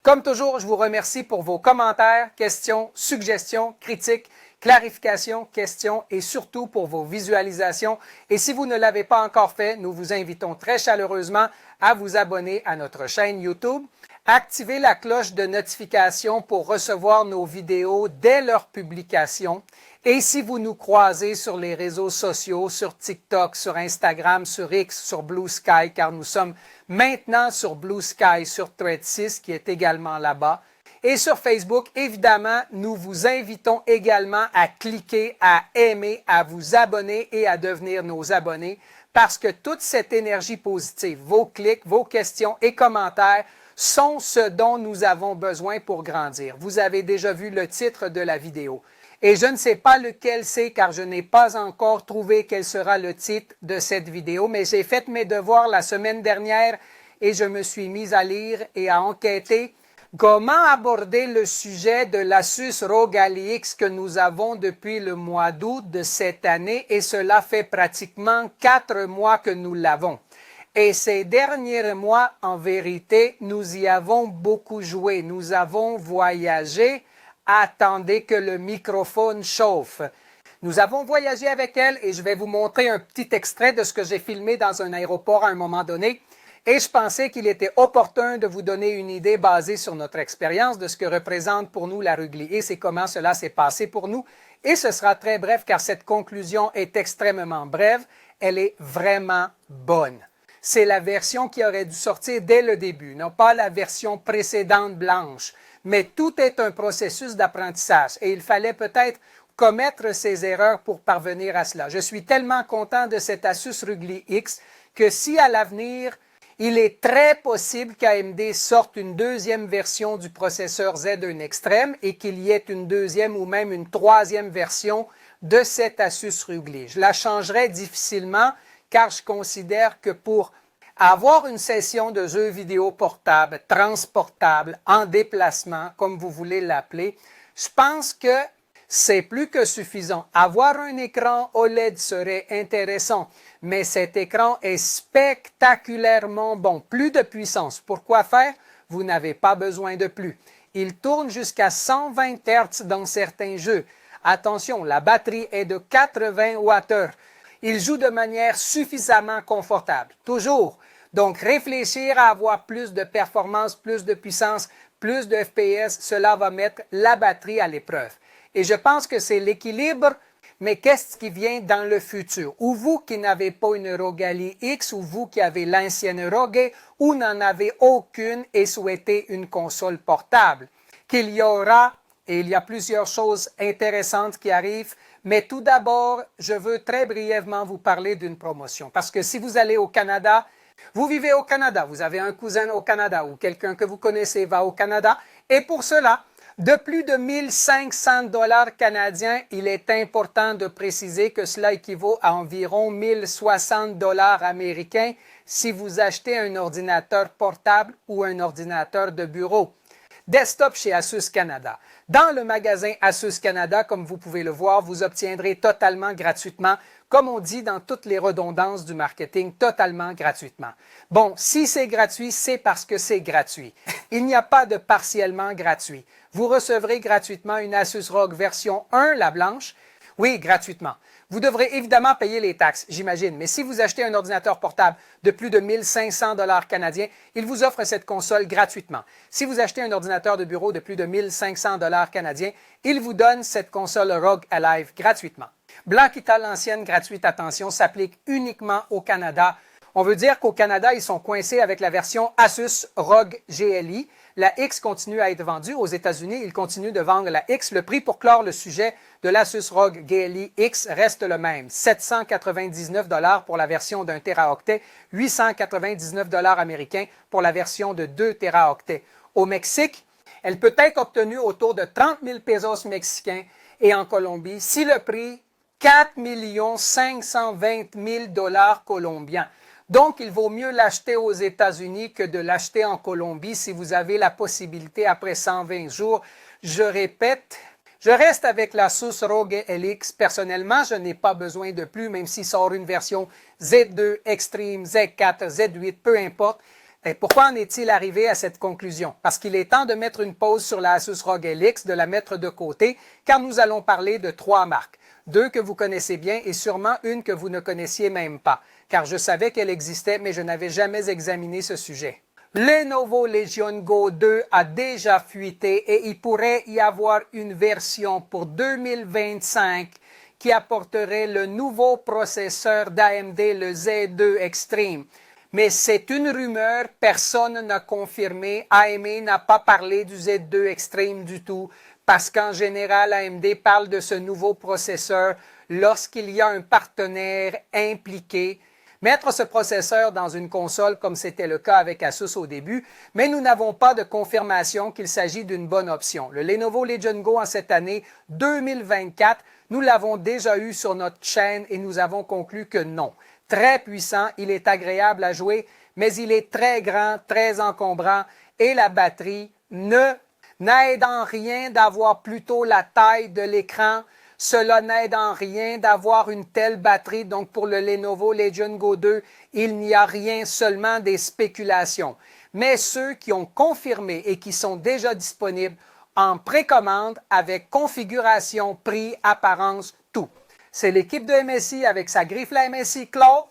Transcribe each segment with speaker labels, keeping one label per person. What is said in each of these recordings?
Speaker 1: Comme toujours, je vous remercie pour vos commentaires, questions, suggestions, critiques, clarifications, questions et surtout pour vos visualisations. Et si vous ne l'avez pas encore fait, nous vous invitons très chaleureusement à vous abonner à notre chaîne YouTube. Activez la cloche de notification pour recevoir nos vidéos dès leur publication. Et si vous nous croisez sur les réseaux sociaux, sur TikTok, sur Instagram, sur X, sur Blue Sky, car nous sommes maintenant sur Blue Sky, sur Thread 6, qui est également là-bas, et sur Facebook, évidemment, nous vous invitons également à cliquer, à aimer, à vous abonner et à devenir nos abonnés, parce que toute cette énergie positive, vos clics, vos questions et commentaires sont ce dont nous avons besoin pour grandir. Vous avez déjà vu le titre de la vidéo. Et je ne sais pas lequel c'est car je n'ai pas encore trouvé quel sera le titre de cette vidéo, mais j'ai fait mes devoirs la semaine dernière et je me suis mis à lire et à enquêter comment aborder le sujet de l'Asus ROG Ally X que nous avons depuis le mois d'août de cette année et cela fait pratiquement 4 mois que nous l'avons. Et ces derniers mois, en vérité, nous y avons beaucoup joué, nous avons voyagé. Attendez que le microphone chauffe. Nous avons voyagé avec elle et je vais vous montrer un petit extrait de ce que j'ai filmé dans un aéroport à un moment donné. Et je pensais qu'il était opportun de vous donner une idée basée sur notre expérience de ce que représente pour nous la ROG Ally X et comment cela s'est passé pour nous. Et ce sera très bref car cette conclusion est extrêmement brève. Elle est vraiment bonne. C'est la version qui aurait dû sortir dès le début, non pas la version précédente blanche. Mais tout est un processus d'apprentissage et il fallait peut-être commettre ces erreurs pour parvenir à cela. Je suis tellement content de cet Asus ROG Ally X que si à l'avenir, il est très possible qu'AMD sorte une deuxième version du processeur Z1 Extreme et qu'il y ait une deuxième ou même une troisième version de cet Asus ROG Ally. Je la changerai difficilement car je considère que pour avoir une session de jeux vidéo portable, transportable, en déplacement, comme vous voulez l'appeler, je pense que c'est plus que suffisant. Avoir un écran OLED serait intéressant, mais cet écran est spectaculairement bon. Plus de puissance. Pourquoi faire? Vous n'avez pas besoin de plus. Il tourne jusqu'à 120 Hz dans certains jeux. Attention, la batterie est de 80 Wh. Il joue de manière suffisamment confortable. Toujours. Donc, réfléchir à avoir plus de performance, plus de puissance, plus de FPS, cela va mettre la batterie à l'épreuve. Et je pense que c'est l'équilibre, mais qu'est-ce qui vient dans le futur? Ou vous qui n'avez pas une ROG Ally X, ou vous qui avez l'ancienne ROG, ou n'en avez aucune et souhaitez une console portable. Qu'il y aura, et il y a plusieurs choses intéressantes qui arrivent, mais tout d'abord, je veux très brièvement vous parler d'une promotion. Parce que si vous allez au Canada, vous vivez au Canada, vous avez un cousin au Canada ou quelqu'un que vous connaissez va au Canada, et pour cela, de plus de 1500 $ canadiens, il est important de préciser que cela équivaut à environ 1060 $ américains si vous achetez un ordinateur portable ou un ordinateur de bureau. Desktop chez Asus Canada. Dans le magasin Asus Canada, comme vous pouvez le voir, vous obtiendrez totalement gratuitement, comme on dit dans toutes les redondances du marketing, totalement gratuitement. Bon, si c'est gratuit, c'est parce que c'est gratuit. Il n'y a pas de partiellement gratuit. Vous recevrez gratuitement une Asus ROG version 1, la blanche. Oui, gratuitement. Vous devrez évidemment payer les taxes, j'imagine, mais si vous achetez un ordinateur portable de plus de 1500 $ canadiens, il vous offre cette console gratuitement. Si vous achetez un ordinateur de bureau de plus de 1500 $ canadiens, il vous donne cette console ROG Alive gratuitement. Blanquita l'ancienne gratuite, attention, s'applique uniquement au Canada. On veut dire qu'au Canada, ils sont coincés avec la version Asus ROG GLI. La X continue à être vendue. Aux États-Unis, ils continuent de vendre la X. Le prix pour clore le sujet de l'Asus ROG GLI X reste le même. 799 $ pour la version d'1 Teraoctet, 899 $ américains pour la version de 2 Teraoctets. Au Mexique, elle peut être obtenue autour de 30 000 pesos mexicains et en Colombie, si le prix 4 520 000 $ colombiens. Donc, il vaut mieux l'acheter aux États-Unis que de l'acheter en Colombie si vous avez la possibilité après 120 jours. Je répète, je reste avec l'Asus ROG Ally X. Personnellement, je n'ai pas besoin de plus, même s'il sort une version Z2, Extreme, Z4, Z8, peu importe. Et pourquoi en est-il arrivé à cette conclusion? Parce qu'il est temps de mettre une pause sur la Asus ROG LX, de la mettre de côté, car nous allons parler de 3 marques. 2 que vous connaissez bien et sûrement une que vous ne connaissiez même pas, car je savais qu'elle existait, mais je n'avais jamais examiné ce sujet. Lenovo Legion Go 2 a déjà fuité et il pourrait y avoir une version pour 2025 qui apporterait le nouveau processeur d'AMD, le Z2 Extreme. Mais c'est une rumeur, personne n'a confirmé. AMD n'a pas parlé du Z2 Extreme du tout, parce qu'en général, AMD parle de ce nouveau processeur lorsqu'il y a un partenaire impliqué. Mettre ce processeur dans une console comme c'était le cas avec Asus au début, mais nous n'avons pas de confirmation qu'il s'agit d'une bonne option. Le Lenovo Legion Go en cette année 2024, nous l'avons déjà eu sur notre chaîne et nous avons conclu que non. Très puissant, il est agréable à jouer, mais il est très grand, très encombrant et la batterie n'aide en rien d'avoir plutôt la taille de l'écran. Cela n'aide en rien d'avoir une telle batterie. Donc, pour le Lenovo Legion Go 2, il n'y a rien, seulement des spéculations. Mais ceux qui ont confirmé et qui sont déjà disponibles en précommande avec configuration, prix, apparence, tout. C'est l'équipe de MSI avec sa griffe la MSI Claw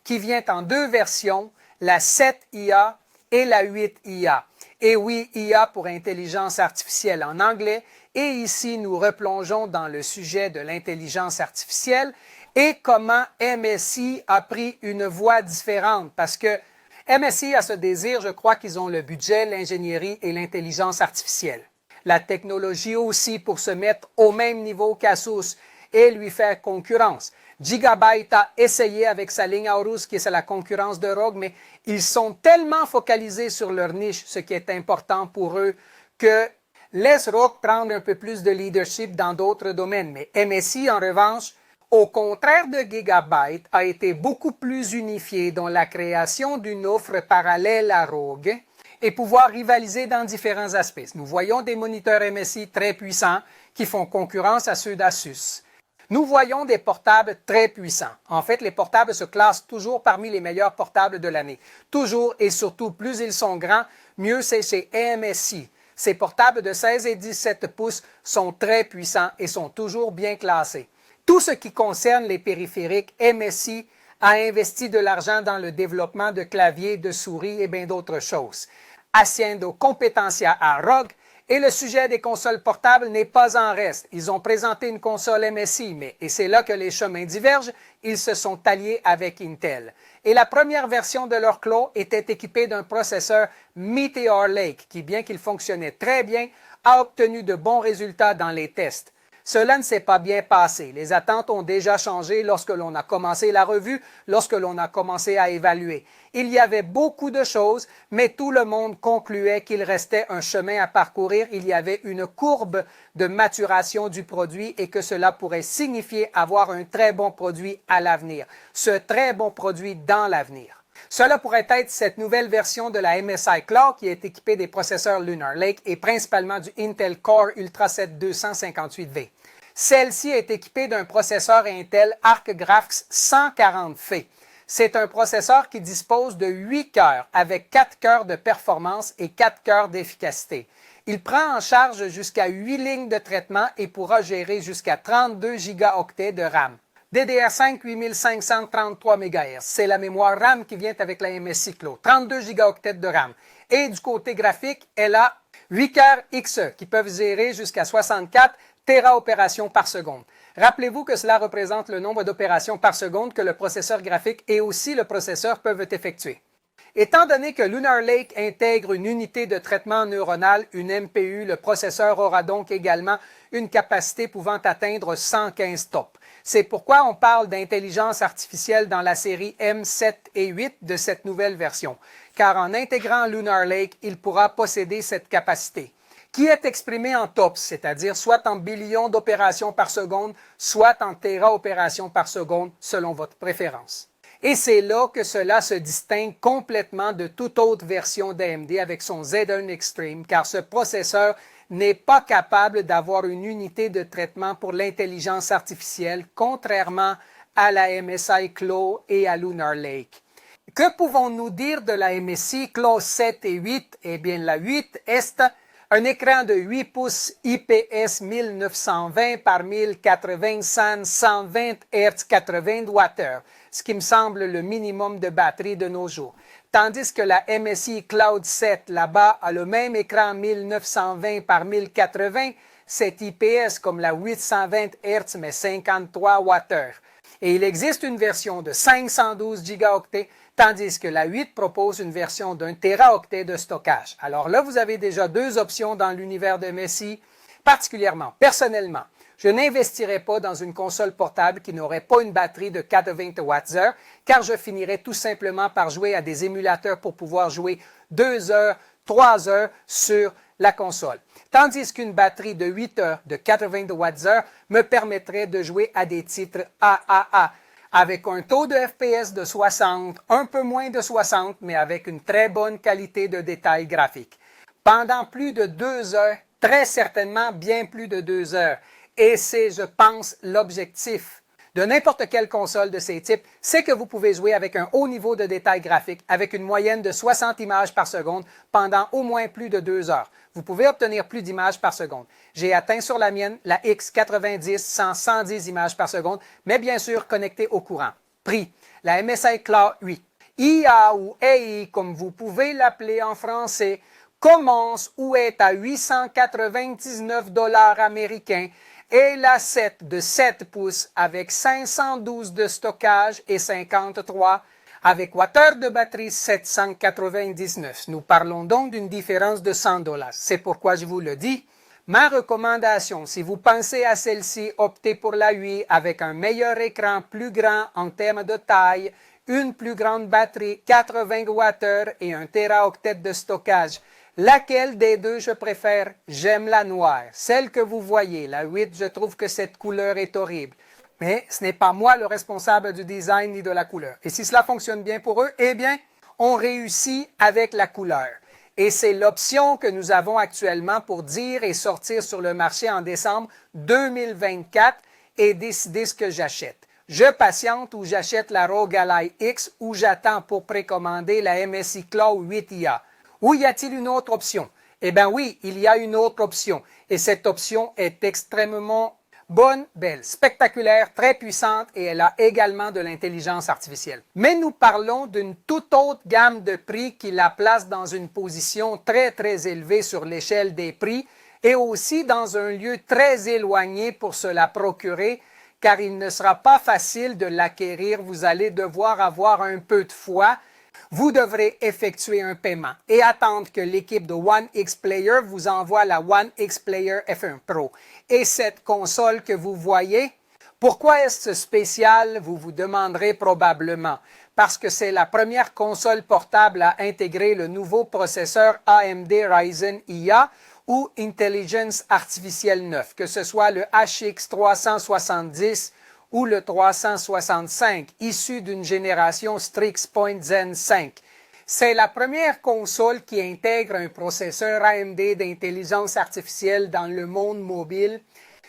Speaker 1: qui vient en 2 versions, la 7IA et la 8IA. Et oui, IA pour intelligence artificielle en anglais. Et ici, nous replongeons dans le sujet de l'intelligence artificielle et comment MSI a pris une voie différente. Parce que MSI a ce désir, je crois qu'ils ont le budget, l'ingénierie et l'intelligence artificielle. La technologie aussi pour se mettre au même niveau qu'Asus et lui faire concurrence. Gigabyte a essayé avec sa ligne Aorus, qui est la concurrence de ROG, mais ils sont tellement focalisés sur leur niche, ce qui est important pour eux, que laisse ROG prendre un peu plus de leadership dans d'autres domaines. Mais MSI, en revanche, au contraire de Gigabyte, a été beaucoup plus unifié dans la création d'une offre parallèle à ROG et pouvoir rivaliser dans différents aspects. Nous voyons des moniteurs MSI très puissants qui font concurrence à ceux d'Asus. Nous voyons des portables très puissants. En fait, les portables se classent toujours parmi les meilleurs portables de l'année. Toujours et surtout, plus ils sont grands, mieux c'est chez MSI. Ces portables de 16 et 17 pouces sont très puissants et sont toujours bien classés. Tout ce qui concerne les périphériques, MSI a investi de l'argent dans le développement de claviers, de souris et bien d'autres choses. Haciendo competencia a ROG. Et le sujet des consoles portables n'est pas en reste. Ils ont présenté une console MSI, et c'est là que les chemins divergent, ils se sont alliés avec Intel. Et la première version de leur Claw était équipée d'un processeur Meteor Lake, qui, bien qu'il fonctionnait très bien, a obtenu de bons résultats dans les tests. Cela ne s'est pas bien passé. Les attentes ont déjà changé lorsque l'on a commencé la revue, lorsque l'on a commencé à évaluer. Il y avait beaucoup de choses, mais tout le monde concluait qu'il restait un chemin à parcourir. Il y avait une courbe de maturation du produit et que cela pourrait signifier avoir un très bon produit à l'avenir. Ce très bon produit dans l'avenir. Cela pourrait être cette nouvelle version de la MSI Claw qui est équipée des processeurs Lunar Lake et principalement du Intel Core Ultra 7 258V. Celle-ci est équipée d'un processeur Intel Arc Graphics 140F. C'est un processeur qui dispose de 8 cœurs avec 4 cœurs de performance et 4 cœurs d'efficacité. Il prend en charge jusqu'à 8 lignes de traitement et pourra gérer jusqu'à 32 gigaoctets de RAM. DDR5 8533 MHz, c'est la mémoire RAM qui vient avec la MSI Claw, 32 gigaoctets de RAM. Et du côté graphique, elle a 8 cœurs XE qui peuvent gérer jusqu'à 64 téraopérations par seconde. Rappelez-vous que cela représente le nombre d'opérations par seconde que le processeur graphique et aussi le processeur peuvent effectuer. Étant donné que Lunar Lake intègre une unité de traitement neuronal, une MPU, le processeur aura donc également une capacité pouvant atteindre 115 TOPS. C'est pourquoi on parle d'intelligence artificielle dans la série M7 et 8 de cette nouvelle version, car en intégrant Lunar Lake, il pourra posséder cette capacité, qui est exprimée en TOPS, c'est-à-dire soit en billions d'opérations par seconde, soit en téraopérations par seconde, selon votre préférence. Et c'est là que cela se distingue complètement de toute autre version d'AMD avec son Z1 Extreme, car ce processeur n'est pas capable d'avoir une unité de traitement pour l'intelligence artificielle, contrairement à la MSI Claw et à Lunar Lake. Que pouvons-nous dire de la MSI Clause 7 et 8? Eh bien, la 8 est un écran de 8 pouces IPS 1920 par 1080 SAN 120 Hz 80 Wh, ce qui me semble le minimum de batterie de nos jours. Tandis que la MSI Cloud 7 là-bas a le même écran 1920 par 1080, c'est IPS comme la 820 Hz mais 53 Wh. Et il existe une version de 512 gigaoctets, tandis que la 8 propose une version d'1 téraoctet de stockage. Alors là, vous avez déjà deux options dans l'univers de MSI. Particulièrement, personnellement, je n'investirais pas dans une console portable qui n'aurait pas une batterie de 80 Wh, car je finirais tout simplement par jouer à des émulateurs pour pouvoir jouer 2 heures, 3 heures sur la console. Tandis qu'une batterie de 8 heures de 80 Wh me permettrait de jouer à des titres AAA, avec un taux de FPS de 60, un peu moins de 60, mais avec une très bonne qualité de détail graphique. Pendant plus de 2 heures, très certainement bien plus de 2 heures. Et c'est, je pense, l'objectif de n'importe quelle console de ces types, c'est que vous pouvez jouer avec un haut niveau de détail graphique, avec une moyenne de 60 images par seconde pendant au moins plus de 2 heures. Vous pouvez obtenir plus d'images par seconde. J'ai atteint sur la mienne la X90 110 images par seconde, mais bien sûr connectée au courant. Prix, la MSI Cloud 8. IA ou AI, comme vous pouvez l'appeler en français, commence ou est à 899 $ américains et la 7 de 7 pouces avec 512 de stockage et 53 avec wattheures de batterie 799. Nous parlons donc d'une différence de 100 $. C'est pourquoi je vous le dis. Ma recommandation, si vous pensez à celle-ci, optez pour la 8 avec un meilleur écran plus grand en termes de taille, une plus grande batterie, 80 Wh et un téraoctet de stockage. Laquelle des deux je préfère? J'aime la noire. Celle que vous voyez, la 8, je trouve que cette couleur est horrible. Mais ce n'est pas moi le responsable du design ni de la couleur. Et si cela fonctionne bien pour eux, eh bien, on réussit avec la couleur. Et c'est l'option que nous avons actuellement pour dire et sortir sur le marché en décembre 2024 et décider ce que j'achète. Je patiente ou j'achète la ROG Ally X ou j'attends pour précommander la MSI Cloud 8IA. Ou y a-t-il une autre option? Eh bien oui, il y a une autre option. Et cette option est extrêmement bonne, belle, spectaculaire, très puissante et elle a également de l'intelligence artificielle. Mais nous parlons d'une toute autre gamme de prix qui la place dans une position très très élevée sur l'échelle des prix et aussi dans un lieu très éloigné pour se la procurer car il ne sera pas facile de l'acquérir. Vous allez devoir avoir un peu de foi. Vous devrez effectuer un paiement et attendre que l'équipe de One X Player vous envoie la One X Player F1 Pro. Et cette console que vous voyez, pourquoi est-ce spécial, vous vous demanderez probablement. Parce que c'est la première console portable à intégrer le nouveau processeur AMD Ryzen IA ou Intelligence Artificielle 9, que ce soit le HX 370 ou le 365, issu d'une génération Strix Point Zen 5. C'est la première console qui intègre un processeur AMD d'intelligence artificielle dans le monde mobile,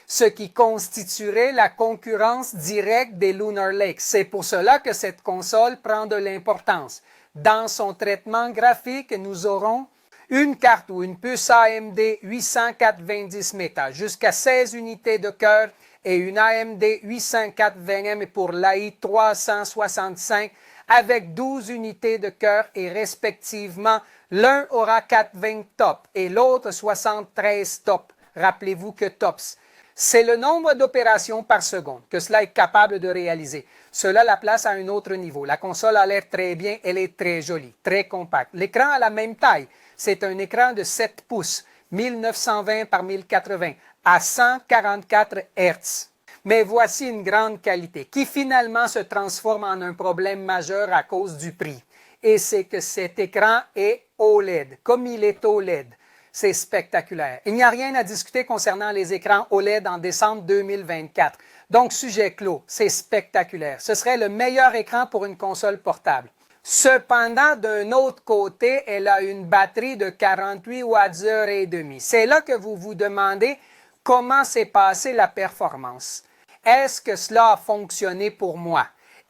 Speaker 1: ce qui constituerait la concurrence directe des Lunar Lake. C'est pour cela que cette console prend de l'importance. Dans son traitement graphique, nous aurons une carte ou une puce AMD 890 méta, jusqu'à 16 unités de cœur, et une AMD 840M pour l'AI 365 avec 12 unités de cœur et respectivement l'un aura 420 TOPS et l'autre 73 TOPS. Rappelez-vous que TOPS, c'est le nombre d'opérations par seconde que cela est capable de réaliser. Cela la place à un autre niveau. La console a l'air très bien, elle est très jolie, très compacte. L'écran a la même taille. C'est un écran de 7 pouces, 1920 par 1080. À 144 Hz. Mais voici une grande qualité qui finalement se transforme en un problème majeur à cause du prix. Et c'est que cet écran est OLED, comme il est OLED. C'est spectaculaire. Il n'y a rien à discuter concernant les écrans OLED en décembre 2024. Donc, sujet clos, c'est spectaculaire. Ce serait le meilleur écran pour une console portable. Cependant, d'un autre côté, elle a une batterie de 48 Wh et demi. C'est là que vous vous demandez comment s'est passée la performance. Est-ce que cela a fonctionné pour moi?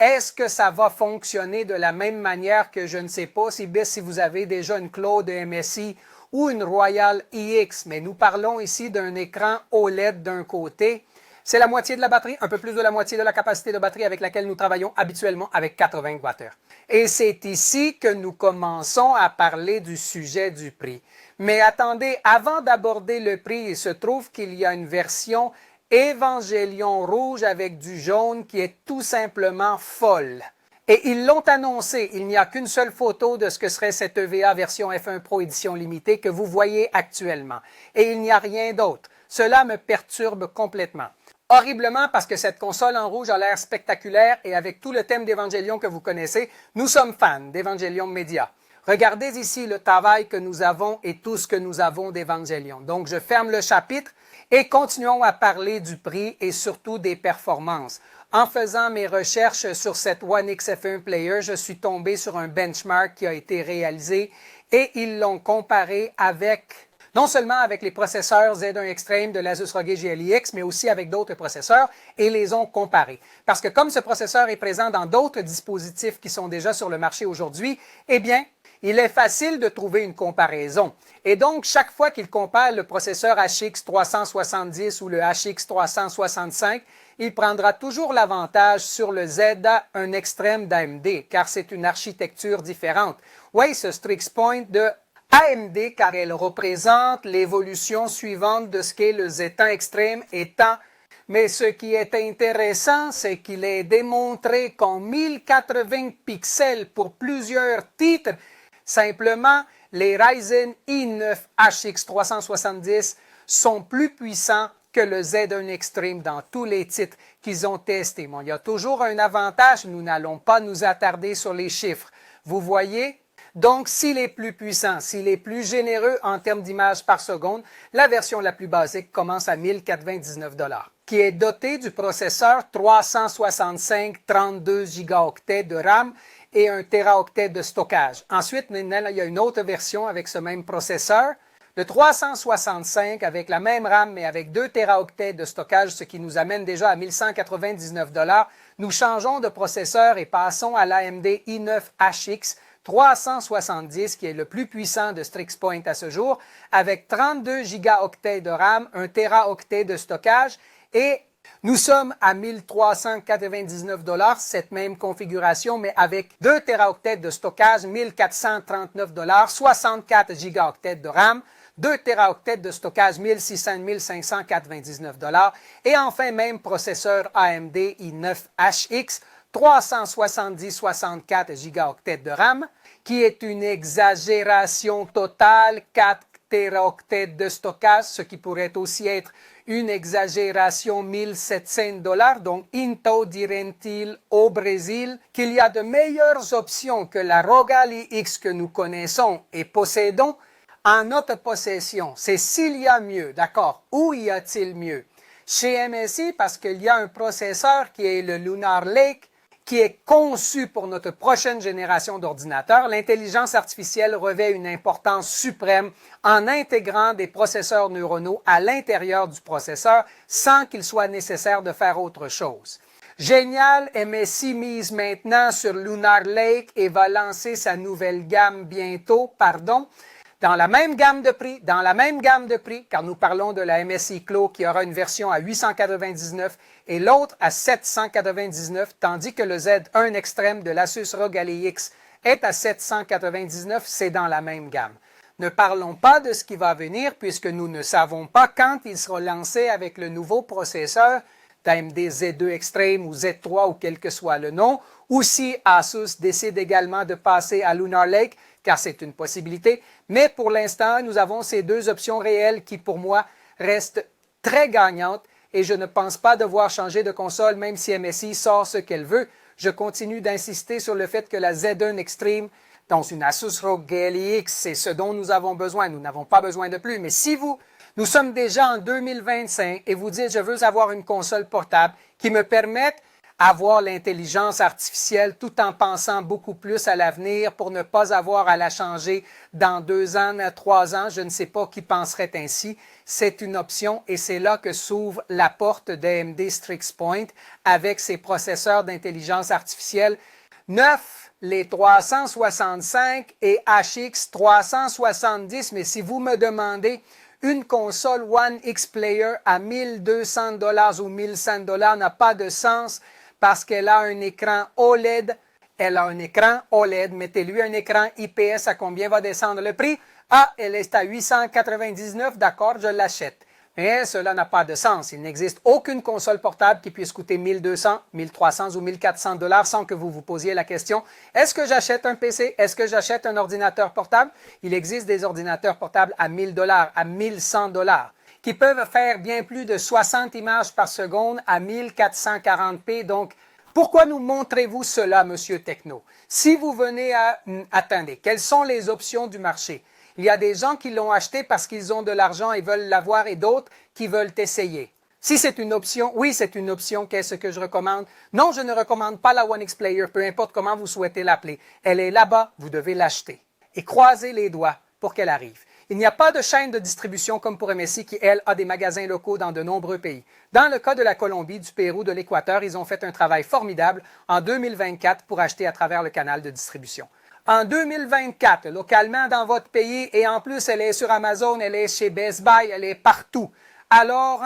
Speaker 1: Est-ce que ça va fonctionner de la même manière que je ne sais pas si vous avez déjà une Claude MSI ou une Royal EX, mais nous parlons ici d'un écran OLED d'un côté. C'est la moitié de la batterie, un peu plus de la moitié de la capacité de batterie avec laquelle nous travaillons habituellement avec 80 Wh. Et c'est ici que nous commençons à parler du sujet du prix. Mais attendez, avant d'aborder le prix, il se trouve qu'il y a une version Évangélion rouge avec du jaune qui est tout simplement folle. Et ils l'ont annoncé, il n'y a qu'une seule photo de ce que serait cette EVA version F1 Pro édition limitée que vous voyez actuellement. Et il n'y a rien d'autre. Cela me perturbe complètement. Horriblement parce que cette console en rouge a l'air spectaculaire et avec tout le thème d'Evangélion que vous connaissez, nous sommes fans d'Evangélion Media. Regardez ici le travail que nous avons et tout ce que nous avons d'Evangélion. Donc, je ferme le chapitre et continuons à parler du prix et surtout des performances. En faisant mes recherches sur cette One X F1 Player, je suis tombé sur un benchmark qui a été réalisé et ils l'ont comparé avec, non seulement avec les processeurs Z1 Extreme de l'Asus ROG GLIX, mais aussi avec d'autres processeurs et les ont comparés. Parce que comme ce processeur est présent dans d'autres dispositifs qui sont déjà sur le marché aujourd'hui, eh bien, il est facile de trouver une comparaison. Et donc, chaque fois qu'il compare le processeur HX 370 ou le HX 365, il prendra toujours l'avantage sur le Z1 Extreme d'AMD, car c'est une architecture différente. Oui, ce Strix Point de AMD, car elle représente l'évolution suivante de ce qu'est le Z1 Extreme étant. Mais ce qui est intéressant, c'est qu'il est démontré qu'en 1080 pixels pour plusieurs titres, simplement, les Ryzen i9 HX 370 sont plus puissants que le Z1 Extreme dans tous les titres qu'ils ont testés. Bon, il y a toujours un avantage, nous n'allons pas nous attarder sur les chiffres. Vous voyez? Donc, s'il est plus puissant, s'il est plus généreux en termes d'images par seconde, la version la plus basique commence à 1099 $, qui est dotée du processeur 365 32 gigaoctets de RAM et 1 téraoctet de stockage. Ensuite, maintenant, il y a une autre version avec ce même processeur, le 365 avec la même RAM mais avec 2 téraoctets de stockage, ce qui nous amène déjà à 1199 $. Nous changeons de processeur et passons à l'AMD i9 HX 370, qui est le plus puissant de Strix Point à ce jour, avec 32 gigaoctets de RAM, 1 téraoctet de stockage et nous sommes à 1399 $, cette même configuration, mais avec 2 téraoctets de stockage, 1439 $, 64 gigaoctets de RAM, 2 téraoctets de stockage, 1599 $, et enfin même processeur AMD i9 HX, 370-64 gigaoctets de RAM, qui est une exagération totale, 4 téraoctets de stockage, ce qui pourrait aussi être une exagération 1700 $. Donc, Intel dirait-il au Brésil qu'il y a de meilleures options que la ROG Ally-X que nous connaissons et possédons en notre possession. C'est s'il y a mieux, d'accord? Où y a-t-il mieux? Chez MSI, parce qu'il y a un processeur qui est le Lunar Lake, qui est conçu pour notre prochaine génération d'ordinateurs, l'intelligence artificielle revêt une importance suprême en intégrant des processeurs neuronaux à l'intérieur du processeur sans qu'il soit nécessaire de faire autre chose. Génial, MSI mise maintenant sur Lunar Lake et va lancer sa nouvelle gamme bientôt, dans la même gamme de prix, car nous parlons de la MSI Clo qui aura une version à 899 et l'autre à 799, tandis que le Z1 Extreme de l'Asus ROG Ally X est à 799, c'est dans la même gamme. Ne parlons pas de ce qui va venir puisque nous ne savons pas quand il sera lancé avec le nouveau processeur d'AMD Z2 Extreme ou Z3 ou quel que soit le nom, ou si Asus décide également de passer à Lunar Lake, car c'est une possibilité. Mais pour l'instant, nous avons ces deux options réelles qui, pour moi, restent très gagnantes et je ne pense pas devoir changer de console même si MSI sort ce qu'elle veut. Je continue d'insister sur le fait que la Z1 Extreme, donc une Asus ROG GLIX, c'est ce dont nous avons besoin. Nous n'avons pas besoin de plus. Mais si nous sommes déjà en 2025 et vous dites « je veux avoir une console portable qui me permette avoir l'intelligence artificielle tout en pensant beaucoup plus à l'avenir pour ne pas avoir à la changer dans 2 ans, 3 ans. Je ne sais pas qui penserait ainsi. C'est une option et c'est là que s'ouvre la porte d'AMD Strix Point avec ses processeurs d'intelligence artificielle 9, les 365 et HX 370. Mais si vous me demandez, une console One X Player à 1200 $ ou 1100 $ n'a pas de sens parce qu'elle a un écran OLED. Elle a un écran OLED. Mettez-lui un écran IPS. À combien va descendre le prix? Ah, elle est à 899. D'accord, je l'achète. Mais cela n'a pas de sens. Il n'existe aucune console portable qui puisse coûter 1200, 1300 ou 1400 $ sans que vous vous posiez la question, est-ce que j'achète un PC? Est-ce que j'achète un ordinateur portable? Il existe des ordinateurs portables à 1000 $, à 1100 $ qui peuvent faire bien plus de 60 images par seconde à 1440p. Donc, pourquoi nous montrez-vous cela, Monsieur Techno? Si vous venez à... Attendez, quelles sont les options du marché? Il y a des gens qui l'ont acheté parce qu'ils ont de l'argent et veulent l'avoir et d'autres qui veulent essayer. Si c'est une option, oui, c'est une option. Qu'est-ce que je recommande? Non, je ne recommande pas la One X Player, peu importe comment vous souhaitez l'appeler. Elle est là-bas, vous devez l'acheter. Et croisez les doigts pour qu'elle arrive. Il n'y a pas de chaîne de distribution comme pour MSI qui, elle, a des magasins locaux dans de nombreux pays. Dans le cas de la Colombie, du Pérou, de l'Équateur, ils ont fait un travail formidable en 2024 pour acheter à travers le canal de distribution. En 2024, localement dans votre pays, et en plus, elle est sur Amazon, elle est chez Best Buy, elle est partout. Alors,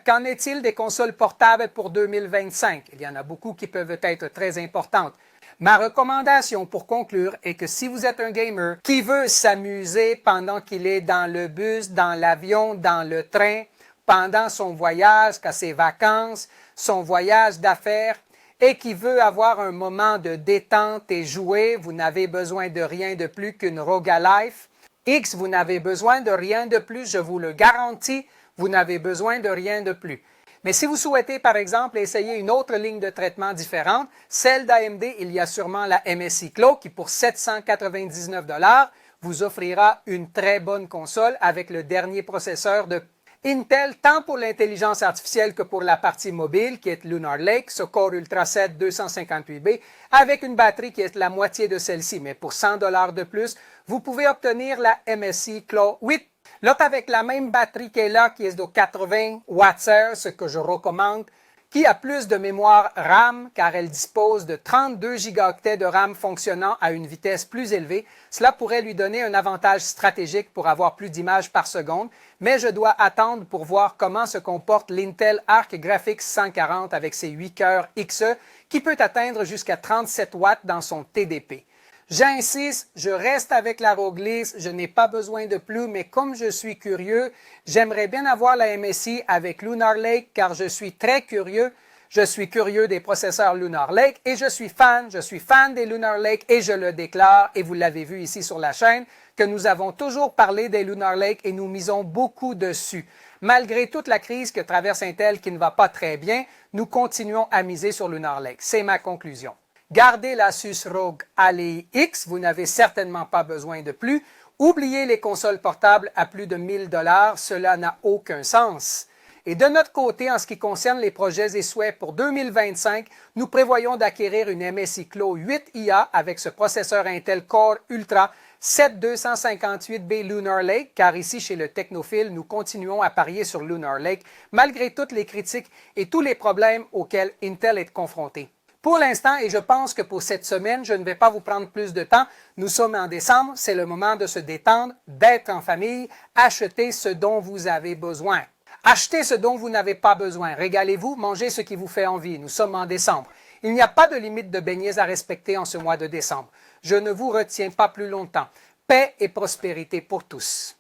Speaker 1: qu'en est-il des consoles portables pour 2025? Il y en a beaucoup qui peuvent être très importantes. Ma recommandation pour conclure est que si vous êtes un gamer qui veut s'amuser pendant qu'il est dans le bus, dans l'avion, dans le train, pendant son voyage, ses vacances, son voyage d'affaires, et qui veut avoir un moment de détente et jouer, vous n'avez besoin de rien de plus qu'une ROG Ally. X, vous n'avez besoin de rien de plus, je vous le garantis, vous n'avez besoin de rien de plus. Mais si vous souhaitez, par exemple, essayer une autre ligne de traitement différente, celle d'AMD, il y a sûrement la MSI Clo qui, pour 799 $, vous offrira une très bonne console avec le dernier processeur de Intel, tant pour l'intelligence artificielle que pour la partie mobile, qui est Lunar Lake, ce Core Ultra 7 258B, avec une batterie qui est la moitié de celle-ci. Mais pour 100 $ de plus, vous pouvez obtenir la MSI Clo 8. L'autre avec la même batterie qui est là, qui est de 80 Wh, ce que je recommande, qui a plus de mémoire RAM, car elle dispose de 32 gigaoctets de RAM fonctionnant à une vitesse plus élevée. Cela pourrait lui donner un avantage stratégique pour avoir plus d'images par seconde, mais je dois attendre pour voir comment se comporte l'Intel Arc Graphics 140 avec ses 8 cœurs XE, qui peut atteindre jusqu'à 37 watts dans son TDP. J'insiste, je reste avec la ROG Ally, je n'ai pas besoin de plus, mais comme je suis curieux, j'aimerais bien avoir la MSI avec Lunar Lake car je suis très curieux. Je suis curieux des processeurs Lunar Lake et je suis fan des Lunar Lake et je le déclare, et vous l'avez vu ici sur la chaîne, que nous avons toujours parlé des Lunar Lake et nous misons beaucoup dessus. Malgré toute la crise que traverse Intel qui ne va pas très bien, nous continuons à miser sur Lunar Lake. C'est ma conclusion. Gardez l'Asus ROG Ally X, vous n'avez certainement pas besoin de plus. Oubliez les consoles portables à plus de 1000 $, cela n'a aucun sens. Et de notre côté, en ce qui concerne les projets et souhaits pour 2025, nous prévoyons d'acquérir une MSI Clo 8IA avec ce processeur Intel Core Ultra 7 258B Lunar Lake, car ici chez le Technophile, nous continuons à parier sur Lunar Lake, malgré toutes les critiques et tous les problèmes auxquels Intel est confronté. Pour l'instant, et je pense que pour cette semaine, je ne vais pas vous prendre plus de temps. Nous sommes en décembre, c'est le moment de se détendre, d'être en famille, achetez ce dont vous avez besoin. Achetez ce dont vous n'avez pas besoin. Régalez-vous, mangez ce qui vous fait envie. Nous sommes en décembre. Il n'y a pas de limite de beignets à respecter en ce mois de décembre. Je ne vous retiens pas plus longtemps. Paix et prospérité pour tous.